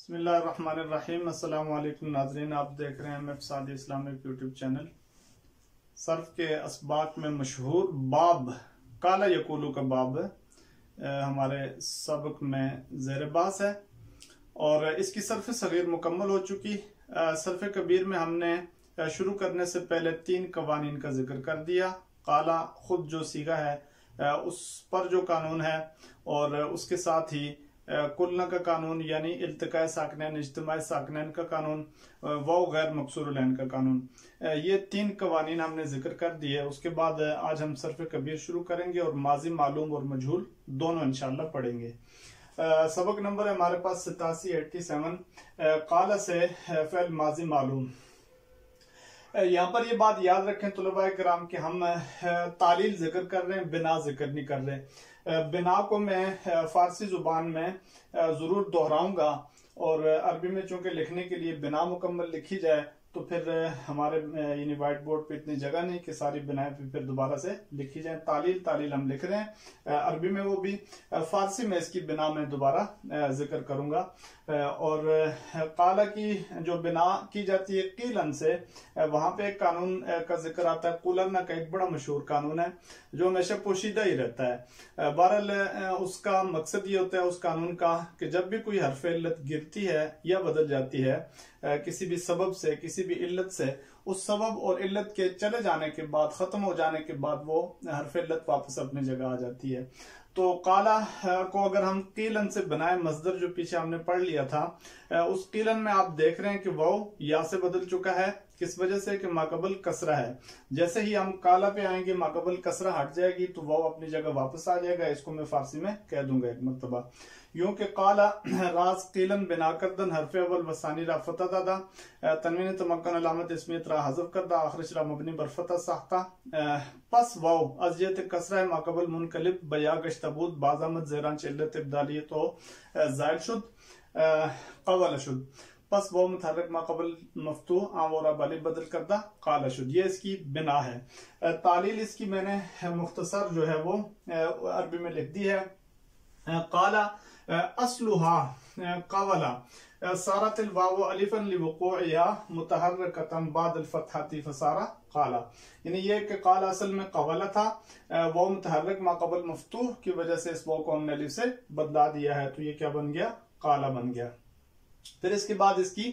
बिस्मिल्लाहिर्रहमानिर्रहीम। अस्सलाम वालेकुम नाज़रीन, आप देख रहे हैं एमएफ सादी इस्लामिक यूट्यूब चैनल। सर्फ के असबाक में मशहूर बाब काला यकूलू का बाब हमारे सबक में ज़ेर बास है और इसकी सर्फ सगीर मुकम्मल हो चुकी। सर्फ कबीर में हमने शुरू करने से पहले 3 कवानीन का जिक्र कर दिया। काला खुद जो सीगा है उस पर जो कानून है और उसके साथ ही कुलना का कानून यानी इल्तिकाए साकिनैन इज्तिमाई साकिनैन का कानून व गैर मकसूर लैन का कानून, ये 3 कवानीन हमने जिक्र कर दिए। उसके बाद आज हम सर्फ कबीर शुरू करेंगे और माजी मालूम और मजहूल दोनों इंशाल्लाह पढ़ेंगे। सबक नंबर है हमारे पास 87 काला से फ़ेल माजी मालूम। यहाँ पर ये बात याद रखें तुलबा कराम कि हम तालील जिक्र कर रहे हैं, बिना जिक्र नहीं कर रहे। बिना को मैं फारसी जुबान में जरूर दोहराऊंगा और अरबी में चूंकि लिखने के लिए बिना मुकम्मल लिखी जाए तो फिर हमारे यानी व्हाइट बोर्ड पे इतनी जगह नहीं कि सारी बिनाएं फिर दोबारा से लिखी जाए। तालील हम लिख रहे हैं अरबी में, वो भी फारसी में इसकी बिना में दोबारा जिक्र करूंगा। और काला की जो बिना की जाती है कीलन से, वहां पे एक कानून का जिक्र आता है। कुलना का एक बड़ा मशहूर कानून है जो हमेशा पोशीदा ही रहता है। बहरहाल उसका मकसद ये होता है उस कानून का कि जब भी कोई हरफ इल्लत गिरती है या बदल जाती है किसी भी सबब से, किसी भी इल्लत से, उस सबब और इल्लत के चले जाने के बाद, खत्म हो जाने के बाद वो हरफ इल्लत वापस अपनी जगह आ जाती है। तो काला को अगर हम कीलन से बनाए, मजदर जो पीछे हमने पढ़ लिया था, उस कीलन में आप देख रहे हैं कि वाव या से बदल चुका है। किस वजह से कि माकबल कसरा है। जैसे ही हम काला पे आएंगे माकबल कसरा हट जाएगी तो वाव अपनी जगह वापस आ जाएगा। इसको मैं फारसी में कह दूंगा एक मरतबा यूं कि काला राज कीलन बिना करदन हरफे अवल वसानी रा फता दादा तनवीन तमक्कन अलामत इसमियत रा हज़फ करदा आखिरश रा मबनी बरफता साख्ता पस वाव अज़ियत कसरा माकबल मुनकलिब बया गश्तबूत बाजामत ज़ेरान चिल्लत इब्दालियत तो ज़ायद शुद कवल शुद पस वाव मुतहर्रिक माकबल मफ्तू आमोरा बाली बदल करदा काला शुद। ये इसकी बिना है। तालील इसकी मैंने मुख्तसर जो है वो अरबी में लिख दी है। काला असलुहा कवला सारतिल वाव अलिफन लिवुक़ूइहा मुतहर्रिकतन बादल फतहती फसारा काला। यानी ये कि काला असल में कवला था, वाव मुतहर्रिक माकबल मफ्तूह की वजह से इस वाव को हमने अलिफ से बदला दिया है तो ये क्या बन गया, काला बन गया। फिर इसके बाद इसकी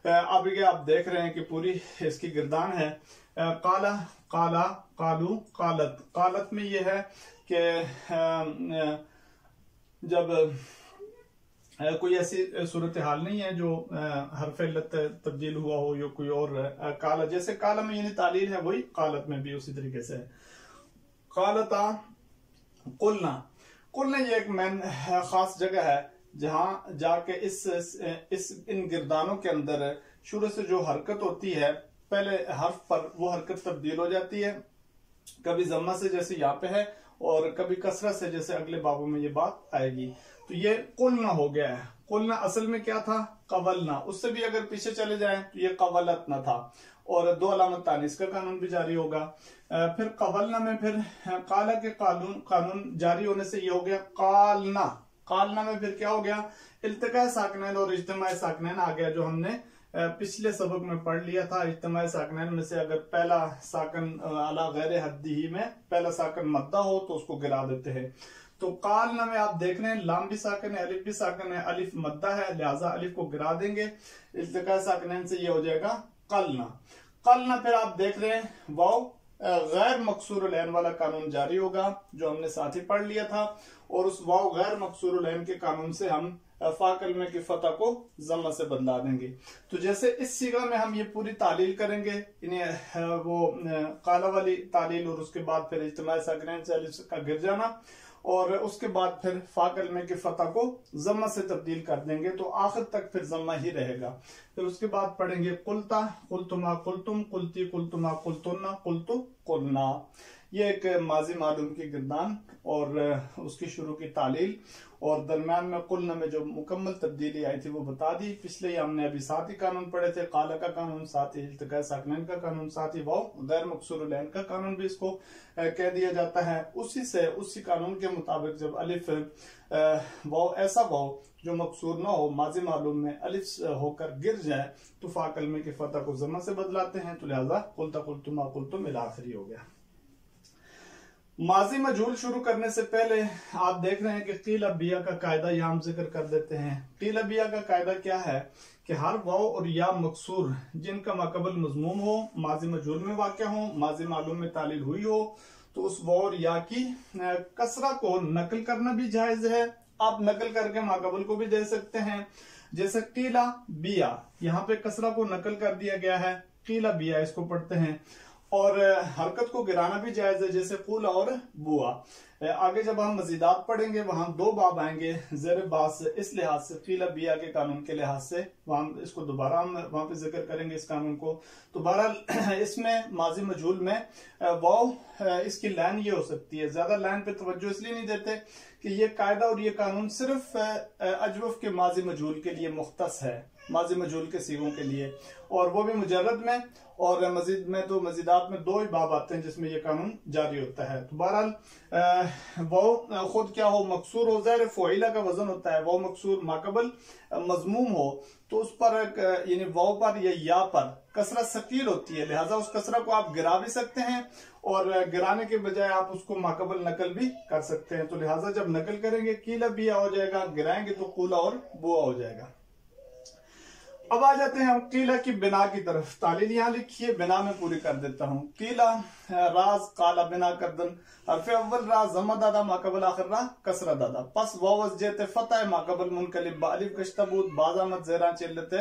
आगे आप देख रहे हैं कि पूरी इसकी गिरदान है। काला, काला, कालू, कालत। कालत में ये है कि जब कोई ऐसी सूरत हाल नहीं है जो हरफ इल्लत तब्दील हुआ हो या कोई और काला, जैसे काला में यानी तालील है वही कालत में भी उसी तरीके से है। कालता, कुलना। कुलना ये एक मैन खास जगह है जहां जाके इस इन गिरदानों के अंदर शुरू से जो हरकत होती है पहले हर्फ पर वो हरकत तब्दील हो जाती है। कभी जम्मा से जैसे यहाँ पे है और कभी कसरा से जैसे अगले बाबों में ये बात आएगी। तो ये कुलना हो गया है। कुलना असल में क्या था, कवलना। उससे भी अगर पीछे चले जाएं तो ये कवलत न था और 2 अलामत तानीस का कानून भी जारी होगा। फिर कवलना में फिर काला के कानून जारी होने से ये हो गया कालना। कालना में फिर क्या हो गया, इल्तिकाए साकिनैन और इज्तिमाई साकिनैन आ गया जो हमने पिछले सबक में पढ़ लिया था। इज्तिमाई साकिनैन में से अगर पहला साकन अला गैर हद्दी ही में पहला साकन मद्दा हो तो उसको गिरा देते हैं। तो कालना में आप देख रहे हैं लाम भी साकन है, अलिफ भी साकन है, अलिफ मद्दा है, लिहाजा अलिफ को गिरा देंगे। इल्तिकाए साकिनैन से ये हो जाएगा कलना। कलना फिर आप देख रहे हैं वाव गैर मकसूर लैन वाला कानून जारी होगा जो हमने साथ ही पढ़ लिया था और उस वाव गैर मकसूर लैन के कानून से हम फा कलमे की फतह को जम्मा से बदला देंगे। तो जैसे इस सीगा में हम ये पूरी तालील करेंगे, इन्हें वो काला वाली तालील और उसके बाद फिर इज्तिमाई साकिनैन से अलिफ का गिर जाना और उसके बाद फिर फा कलमे की फतह को जम्मा से तब्दील कर देंगे तो आखिर तक फिर जम्मा ही रहेगा। फिर उसके बाद पढ़ेंगे कुलता, कुलतुमा, कुलतुम, कुलती, कुलतुमा, कुलतुन्ना, कुलतु, कुलना। ये एक माजी मालूम की गिरदान और उसकी शुरू की तालील और दरम्यान में कुल्न में जो मुकम्मल तब्दीली आई थी वो बता दी। पिछले ही हमने अभी 7 ही कानून पढ़े थे, काला का कानून, साथ ही इल्तिका साकिनैन का कानून, साथ ही वाव गैर मकसूर लैन का कानून भी इसको कह दिया जाता है। उसी कानून के मुताबिक जब अलिफ वाव ऐसा वाव जो मकसूर ना हो, माजी मालूम में अलिफ होकर गिर जाए तो फा कलमे की फतह को जमा से बदलाते हैं, तो लिहाजा कुलता कुलतुम कुलतुम इला आखिरी हो गया। माजी मजहूल शुरू करने से पहले आप देख रहे हैं कि कीला बिया का कायदा यहाँ हम जिक्र कर देते हैं। कीला बिया का कायदा क्या है कि हर वाव और या मकसूर जिनका माकबल मजमूम हो, माजी मजहूल में वाक़या हो, माजी मालूम में तालील हुई हो, तो उस वाव और या की कसरा को नकल करना भी जायज है। आप नकल करके माकबल को भी दे सकते हैं। जैसे कीला बिया, यहाँ पे कसरा को नकल कर दिया गया है, कीला बिया इसको पढ़ते हैं। और हरकत को गिराना भी जायज है, जैसे कुला और बुआ। आगे जब हम मजीदात पढ़ेंगे वहां 2 बाब आएंगे ज़ेर बास, इस लिहाज से कीला बिया के कानून के लिहाज से वहां इसको दोबारा हम वहां पे जिक्र करेंगे इस कानून को। तो बहरहाल इसमें माजी मजहूल में वाव इसकी लाइन ये हो सकती है। ज्यादा लाइन पे तवज्जो इसलिए नहीं देते कि ये कायदा और ये कानून सिर्फ अजवफ के माजी मजहूल के लिए मुख्तस है, माजी मजहूल के सीगों के लिए, और वो भी मुजर्रद में, और मजीद में तो मजीदात में 2 ही बाब आते हैं जिसमें ये कानून जारी होता है। तो बहरहाल वो खुद क्या हो, मकसूर हो, ज़ाहिर फ़ोइला का वजन होता है, वो मकसूर माकबल मजमूम हो तो उस पर यानी वाव पर या पर कसरा सकील होती है, लिहाजा उस कसरा को आप गिरा भी सकते हैं और गिराने के बजाय आप उसको माकबल नकल भी कर सकते हैं। तो लिहाजा जब नकल करेंगे कीला बिया हो जाएगा, गिराएंगे तो कूला और बुआ हो जाएगा। अब आ जाते हैं हम कीला की बिना की तरफ। तालील यहाँ लिखी है, बिना में पूरी कर देता हूँ। कीला राज काला बिना करदन हरफ अव्वल राज जमा दादा माकबल आखिर रा कसरा दादा पस वावज जेते फतह माकबल मुनकलिब बालिफ कश्तबूत बाजामत ज़ेरा चिल्लते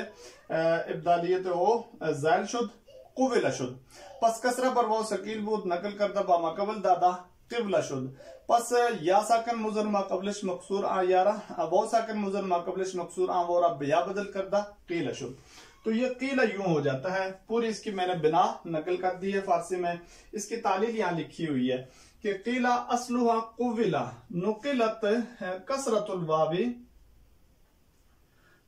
इब्दालियत हो ज़ैल शुद कुविला शुद पस कसरा पर वाव सकील बूत नकल करदा बा माकबल दादा किबला शुद पस या साकन मुजर माकबलिश मकसूर आ यारा वो साकन मुजर माकबलिश मकसूर आ वो रब या बदल करदा कीला शुद। तो ये कीला यूं हो जाता है। पूरी इसकी मैंने बिना नकल कर दी है फारसी में। इसकी तालील यहाँ लिखी हुई है कि कीला असलुहा कुविला नुकिलत कसरतुल वावी,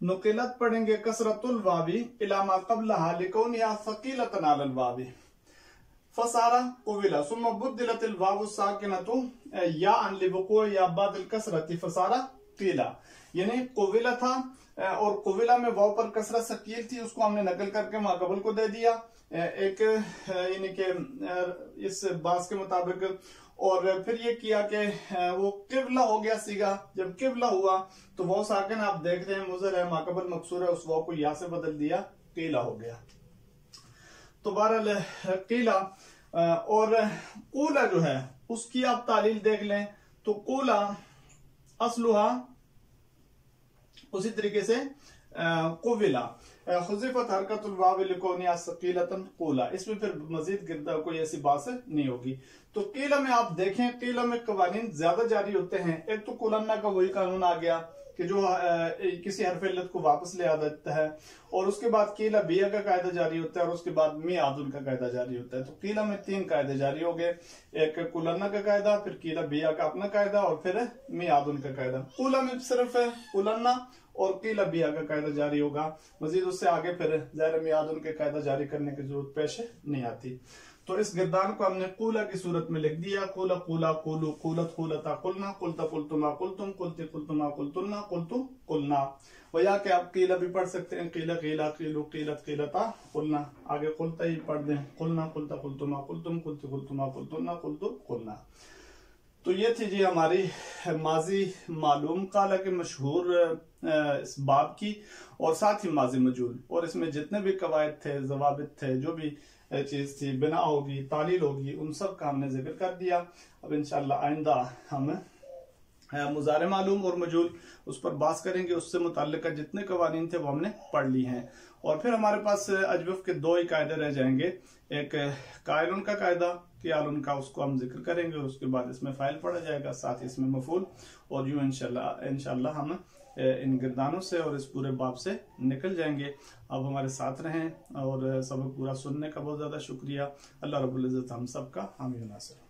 नुकिलत पढ़ेंगे कसरतुल वावी इलामा कबलहा लिकौनिहा सकीलतन अलल वावी फसारा कुविला सुम्मा बुद्दिलतिल वावु साकिनतु या अन लिवुकू या बादिल कसरती फसारा कीला। यानी कुविला था और कुविला में वाव पर कसरत सकील थी, उसको हमने नकल करके माकबल को दे दिया एक यानी कि इस बास के मुताबिक, और फिर ये किया कि वो किबला हो गया सीगा। जब किबला हुआ तो वो साकिन आप देख रहे हैं मुजर है माकबल मकसूर है, उस वाव को या से बदल दिया, कीला हो गया। तो बहरहाल कीला और कूला जो है उसकी आप तालील देख लें तो कूला असलुहा उसी तरीके से कुविला खुज़िफ़त हरकतुल वाव लिकौनिहा सकीलतन कूला, इसमें फिर मजीद गिरदा कोई ऐसी बात नहीं होगी। तो कीला में आप देखें, कीला में कवानीन ज्यादा जारी होते हैं। एक तो कुलन्ना का वही कानून आ गया कि जो किसी हरफ इल्लत को वापस ले आ देता है, और उसके बाद कीला बिया का कायदा जारी होता है, और उसके बाद मियादुन का कायदा जारी होता है। तो कीला में 3 कायदे जारी हो गए, एक कुलन्ना का कायदा, फिर कीला बिया का अपना कायदा, और फिर मियादुन का कायदा। कूला में सिर्फ कुलन्ना और कीला बिया का कायदा जारी होगा, मजीद उससे आगे फिर ज़ाहिर मियादुन के कायदा जारी करने की जरूरत पेश नहीं आती। तो इस गिरदान को हमने कूला की सूरत में लिख दिया, कूला कूला कूलू कूलत कूलता कुलना कुलता कुलतुमा कुलतुम कुलती कुलतुमा कुलतुन्ना कुलतु कुलना। वया के आप कीला भी पढ़ सकते हैं, कीला कीला कीलू कीलत कीलता कुलना, आगे कुलता ही पढ़ दें, कुलना कुलता कुलतुमा कुलतुम कुलती कुलतुमा कुलतुन्ना कुलतु कुलना। तो ये थी जी हमारी माजी मालूम काला के मशहूर इस बाब की, और साथ ही माजी मजहूल, और इसमें जितने भी कवायद थे, जवाबित थे, जो भी चीज थी, बिना होगी, तालील होगी, उन सब का हमने जिक्र कर दिया। अब इंशाअल्लाह आइंदा हम मुज़ारे मालूम और मजहूल उस पर बात करेंगे, उससे मुताल्लिक़ जितने कवानीन थे वो हमने पढ़ ली हैं। और फिर हमारे पास अजवफ के 2 ही कायदे रह जाएंगे, एक कायलुन का कायदा, कियालुन का, उसको हम जिक्र करेंगे, उसके बाद इसमें फाइल पढ़ा जाएगा, साथ ही इसमें मफूल, और यूं इंशाल्लाह हम इन गिरदानों से और इस पूरे बाब से निकल जाएंगे। अब हमारे साथ रहें और सबक पूरा सुनने का बहुत ज्यादा शुक्रिया। अल्लाह रब्बुल इज्जत हम सबका हामी नासिर।